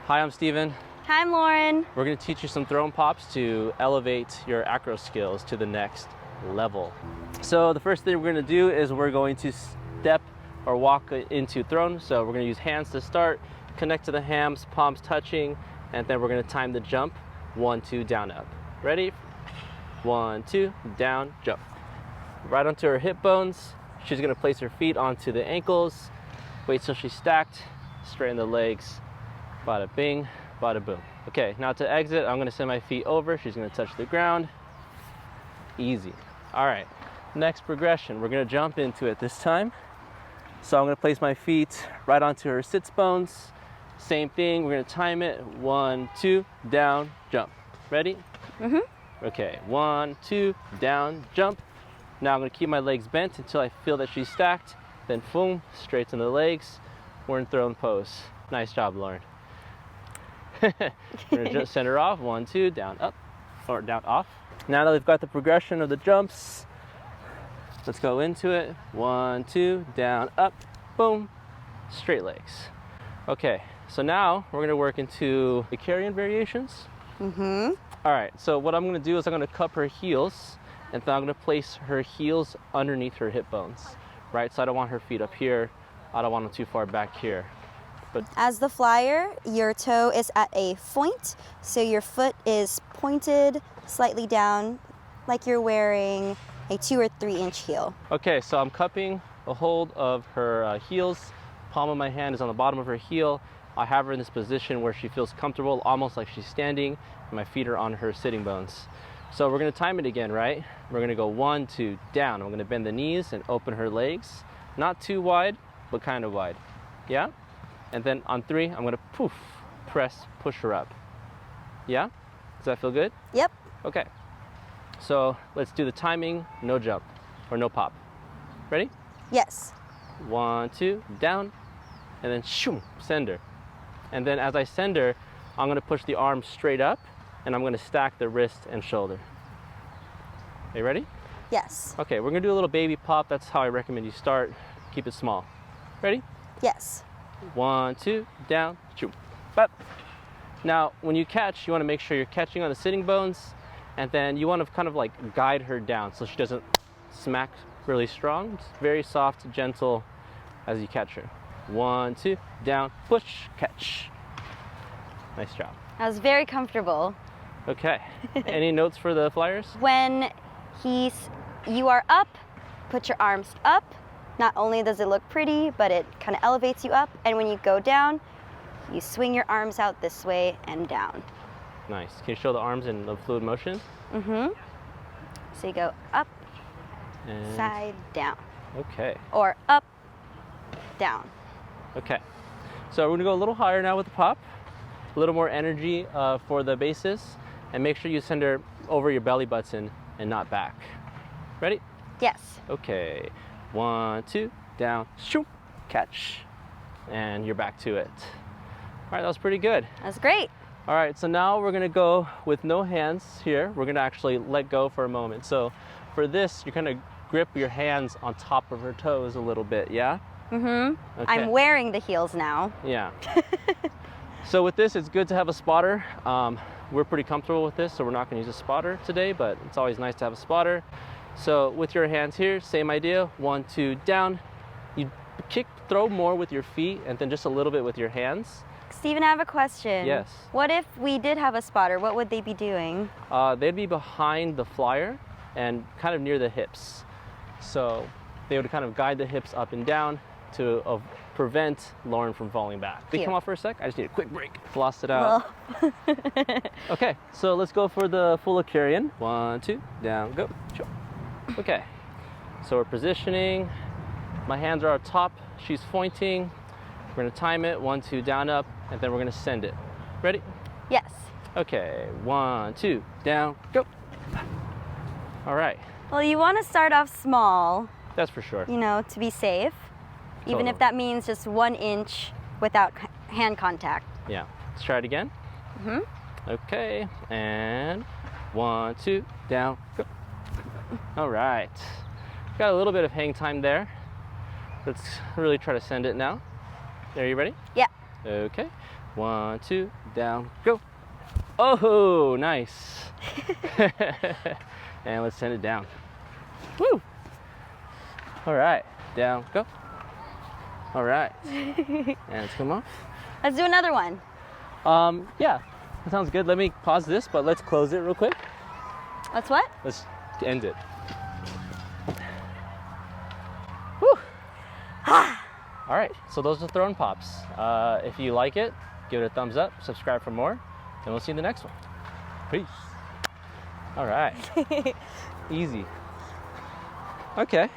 Hi, I'm Steven. Hi, I'm Lauren. We're going to teach you some throne pops to elevate your acro skills to the next level. So the first thing we're going to do is we're going to step or walk into throne. So we're going to use hands to start, connect to the hams, palms touching, and then we're going to time the jump. 1, 2, down, up. Ready? 1, 2, down, jump. Right onto her hip bones. She's going to place her feet onto the ankles. Wait till she's stacked. Straighten the legs. Bada bing, bada boom. Okay, now to exit, I'm going to send my feet over. She's going to touch the ground. Easy. All right, next progression. We're going to jump into it this time. So I'm going to place my feet right onto her sits bones. Same thing, we're going to time it. 1, 2, down, jump. Ready? Okay, 1, 2, down, jump. Now I'm going to keep my legs bent until I feel that she's stacked. Then boom, straighten the legs. We're in throne pose. Nice job, Lauren. We're going to just send her off. 1, 2, down, up, or down, off. Now that we've got the progression of the jumps, let's go into it. 1, 2, down, up, boom, straight legs. Okay, so now we're going to work into the carrion variations. All right, so what I'm going to do is I'm going to cup her heels, and then I'm going to place her heels underneath her hip bones, right? So I don't want her feet up here. I don't want them too far back here. But as the flyer, your toe is at a point, so your foot is pointed slightly down, like you're wearing a 2 or 3 inch heel. Okay, so I'm cupping a hold of her heels. Palm of my hand is on the bottom of her heel. I have her in this position where she feels comfortable, almost like she's standing, and my feet are on her sitting bones. So we're going to time it again, right? We're going to go 1, 2, down. I'm going to bend the knees and open her legs. Not too wide, but kind of wide. Yeah? And then on 3, I'm going to poof, press, push her up. Yeah? Does that feel good? Yep. Okay. So let's do the timing, no jump, or no pop. Ready? Yes. 1, 2, down, and then shoom, send her. And then as I send her, I'm going to push the arm straight up, and I'm going to stack the wrist and shoulder. Are you ready? Yes. Okay, we're going to do a little baby pop. That's how I recommend you start. Keep it small. Ready? Yes. 1, 2, down, shoom, up. Now, when you catch, you want to make sure you're catching on the sitting bones, and then you want to kind of like guide her down so she doesn't smack really strong. It's very soft, gentle as you catch her. 1, 2, down, push, catch. Nice job. That was very comfortable. Okay. Any notes for the flyers? When you are up, put your arms up. Not only does it look pretty, but it kind of elevates you up. And when you go down, you swing your arms out this way and down. Nice. Can you show the arms in the fluid motion? So you go up, And side, down. okay. Or up, down. Okay. So we're gonna go a little higher now with the pop. A little more energy for the bases. And make sure you send her over your belly button and not back. Ready? Yes. Okay. 1, 2, down, shoot, catch. And you're back to it. All right, that was pretty good. That's great. All right, so now we're gonna go with no hands here. We're gonna actually let go for a moment. So for this, you're gonna grip your hands on top of her toes a little bit, yeah? Okay. I'm wearing the heels now. Yeah. So with this, it's good to have a spotter. We're pretty comfortable with this, so we're not gonna use a spotter today, but it's always nice to have a spotter. So with your hands here, same idea. 1, 2, down. You throw more with your feet and then just a little bit with your hands. Steven, I have a question. Yes. What if we did have a spotter? What would they be doing? They'd be behind the flyer and kind of near the hips. So they would kind of guide the hips up and down to prevent Lauren from falling back. Can you come off for a sec? I just need a quick break. Floss it out. Well. Okay, so let's go for the full carrion. 1, 2, down, go. Okay, so we're positioning. My hands are on top. She's pointing. We're gonna time it. 1, 2, down, up, and then we're gonna send it. Ready? Yes. Okay, 1, 2, down, go. All right. Well, you want to start off small, That's for sure. you know, to be safe. Even Totally. if that means just 1 inch without hand contact. Yeah. Let's try it again. Okay, and 1, 2, down, go. All right. Got a little bit of hang time there. Let's really try to send it now. Are you ready? Yeah. Okay. 1, 2, down, go. Oh, nice. And let's send it down. Woo. All right, down, go. All right. And let's come off. Let's do another one. Yeah, that sounds good. Let me pause this, but let's close it real quick. Let's what? Let's end it. Woo. All right, so those are throne pops. If you like it, give it a thumbs up, subscribe for more, and we'll see you in the next one. Peace. All right. Easy. Okay.